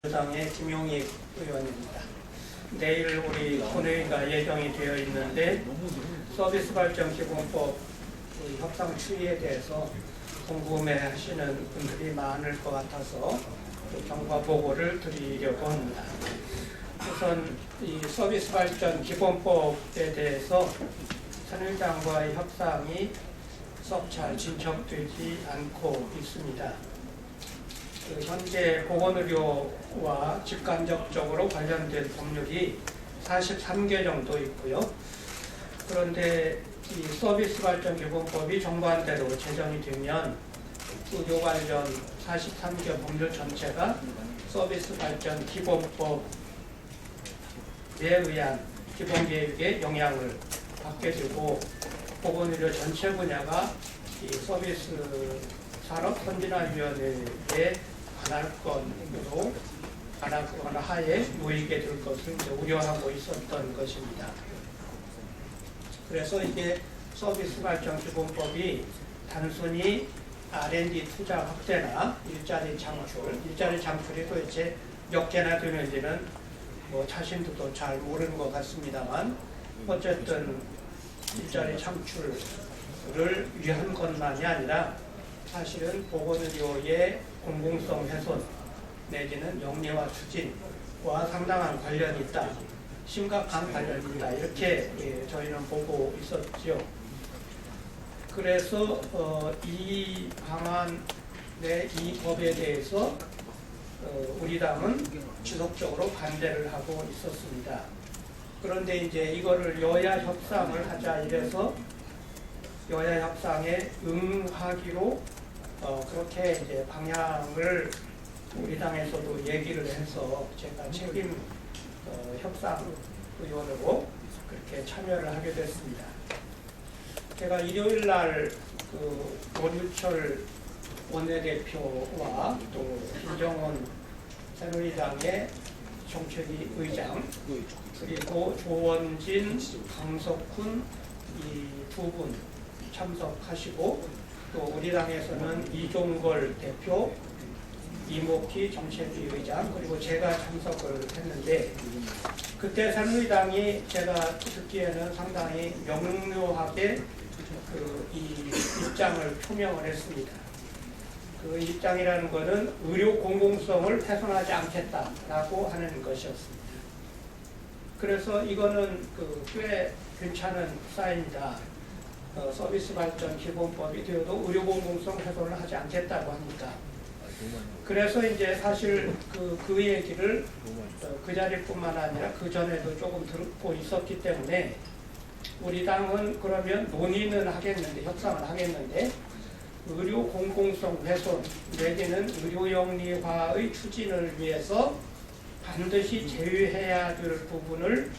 당의 김용익 의원입니다. 내일 우리 본회의가 예정이 되어 있는데 서비스 발전 기본법 협상 추이에 대해서 궁금해하시는 분들이 많을 것 같아서 경과 보고를 드리려고 합니다. 우선 이 서비스 발전 기본법에 대해서 새누리당과의 협상이 썩 잘 진척되지 않고 있습니다. 현재 보건의료와 직간접적으로 관련된 법률이 43개 정도 있고요. 그런데 이 서비스 발전 기본법이 정부안대로 제정이 되면 의료 관련 43개 법률 전체가 서비스 발전 기본법에 의한 기본계획에 영향을 받게 되고 보건의료 전체 분야가 이 서비스 산업선진화위원회에 관할권으로 하에 놓이게 될 것을 우려하고 있었던 것입니다. 그래서 이게 서비스 발전 기본법이 단순히 R&D 투자 확대나 일자리 창출이 도대체 몇 개나 되는지는 자신들도 잘 모르는 것 같습니다만 어쨌든 일자리 창출을 위한 것만이 아니라 사실은 보건의료의 공공성 훼손 내지는 영리화 추진과 상당한 관련이 있다. 심각한 관련이 있다. 이렇게 저희는 보고 있었죠. 그래서 이 방안의 이 법에 대해서 우리 당은 지속적으로 반대를 하고 있었습니다. 그런데 이제 이거를 여야 협상을 하자 이래서 여야 협상에 응하기로 그렇게 이제 방향을 우리 당에서도 얘기를 해서 제가 책임 협상 의원으로 그렇게 참여를 하게 됐습니다. 제가 일요일 날 원유철 원내대표와 또 김정원 새누리당의 정책위 의장 그리고 조원진, 강석훈 이 두 분 참석하시고 또 우리 당에서는 이종걸 대표, 이목희 정책위 의장 그리고 제가 참석을 했는데 그때 새누리당이 제가 듣기에는 상당히 명료하게 이 입장을 표명을 했습니다. 그 입장이라는 것은 의료 공공성을 훼손하지 않겠다라고 하는 것이었습니다. 그래서 이거는 꽤 괜찮은 사인이다. 서비스 발전 기본법이 되어도 의료 공공성 훼손을 하지 않겠다고 하니까. 그래서 이제 사실 그 얘기를 그 자리뿐만 아니라 그 전에도 조금 듣고 있었기 때문에 우리 당은 그러면 논의는 하겠는데 협상을 하겠는데 의료 공공성 훼손 내지는 의료 영리화의 추진을 위해서 반드시 제외해야 될 부분을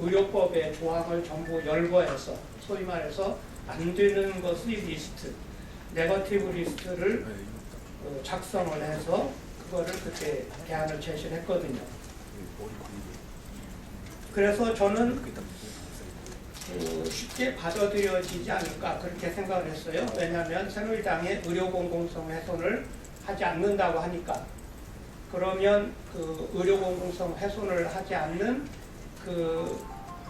의료법의 조항을 전부 열거해서 소위 말해서 안 되는 것의 리스트, 네거티브 리스트를 작성을 해서 그거를 그때 대안을 제시를 했거든요. 그래서 저는 쉽게 받아들여지지 않을까 그렇게 생각을 했어요. 왜냐하면 새누리당의 의료 공공성 훼손을 하지 않는다고 하니까 그러면 의료 공공성 훼손을 하지 않는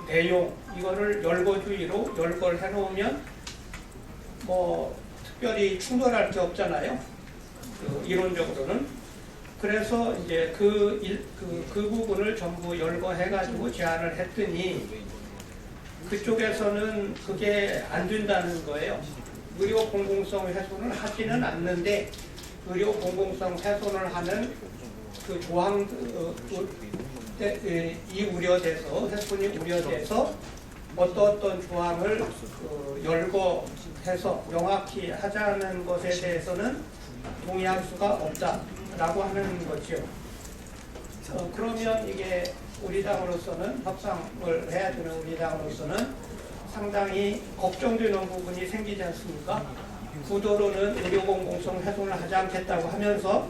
내용 이거를 열거주의로 열거를 해놓으면 특별히 충돌할 게 없잖아요. 이론적으로는. 그래서 이제 그 부분을 전부 열거해가지고 제안을 했더니 그쪽에서는 그게 안 된다는 거예요. 의료 공공성 훼손을 하지는 않는데 의료 공공성 훼손을 하는 그 조항 이 우려돼서 훼손이 우려돼서 어떤 조항을 열거해서 명확히 하자는 것에 대해서는 동의할 수가 없다라고 하는 거죠. 그러면 이게 우리 당으로서는 협상을 해야 되는 우리 당으로서는 상당히 걱정되는 부분이 생기지 않습니까? 구도로는 의료 공공성 훼손을 하지 않겠다고 하면서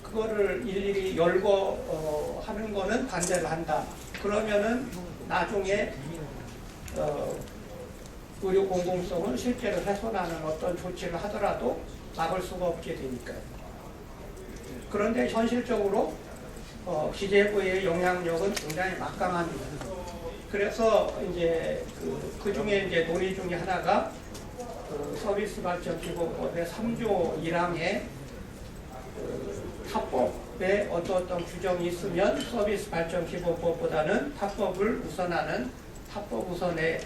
그거를 일일이 열거하는 거는 반대를 한다. 그러면은 나중에 의료 공공성을 실제로 훼손하는 어떤 조치를 하더라도 막을 수가 없게 되니까요. 그런데 현실적으로 기재부의 영향력은 굉장히 막강합니다. 그래서 이제 그 중에 이제 논의 중에 하나가 서비스 발전 기본법의 3조 1항에 타법에 어떤 규정이 있으면 서비스 발전 기본법보다는 타법을 우선하는 타법 우선의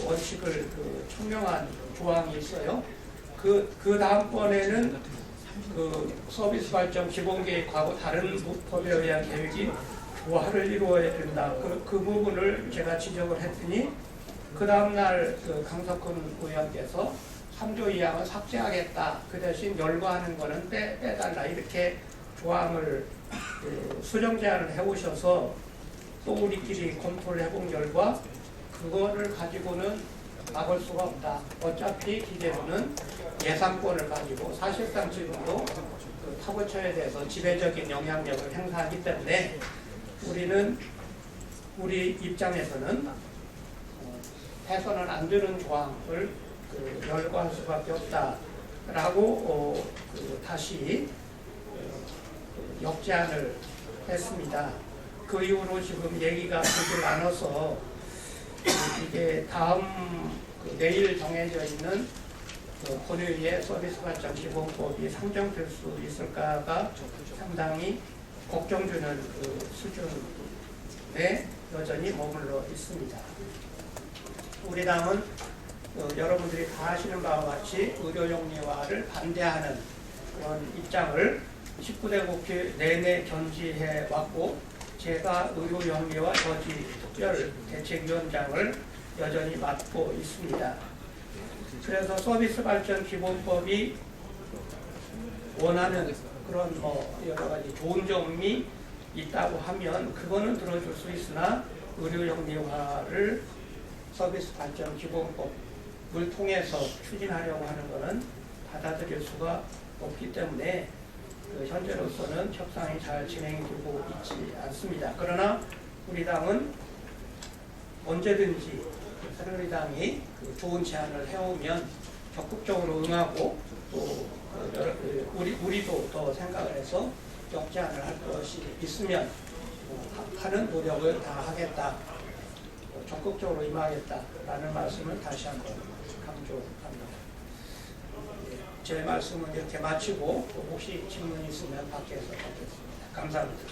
원칙을 청명한 조항이 있어요. 그 다음번에는 서비스 발전 기본계획하고 다른 법에 의한 계획이 조화를 이루어야 된다. 그 부분을 제가 지적을 했더니 그 다음날 강석훈 의원께서 3조 2항은 삭제하겠다. 그 대신 열거하는 거는 빼달라. 이렇게 조항을 수정 제안을 해오셔서 또 우리끼리 검토를 해본 결과 그거를 가지고는 막을 수가 없다. 어차피 기재부는 예산권을 가지고 사실상 지금도 타부처에 대해서 지배적인 영향력을 행사하기 때문에 우리 입장에서는 해서는 안 되는 조항을 열거할 수밖에 없다라고 다시 역제안을 했습니다. 그 이후로 지금 얘기가 되질 않아서 이게 다음 내일 정해져 있는 본회의에 서비스 발전 기본법이 상정될 수 있을까가 상당히 걱정되는 수준에 여전히 머물러 있습니다. 우리 당은 여러분들이 다 아시는 바와 같이 의료영리화를 반대하는 그런 입장을 19대 국회 내내 견지해 왔고 제가 의료영리화 저지 특별 대책위원장을 여전히 맡고 있습니다. 그래서 서비스 발전 기본법이 원하는 그런 여러 가지 좋은 점이 있다고 하면 그거는 들어줄 수 있으나 의료영리화를 서비스 발전 기본법을 통해서 추진하려고 하는 것은 받아들일 수가 없기 때문에 현재로서는 협상이 잘 진행되고 있지 않습니다. 그러나 우리 당은 언제든지 새누리당이 좋은 제안을 해오면 적극적으로 응하고 또 우리도 더 생각을 해서 역제안을 할 것이 있으면 하는 노력을 다 하겠다, 적극적으로 임하겠다라는 말씀을 다시 한번 강조합니다. 제 말씀은 이렇게 마치고 혹시 질문 있으면 밖에서 받겠습니다. 감사합니다.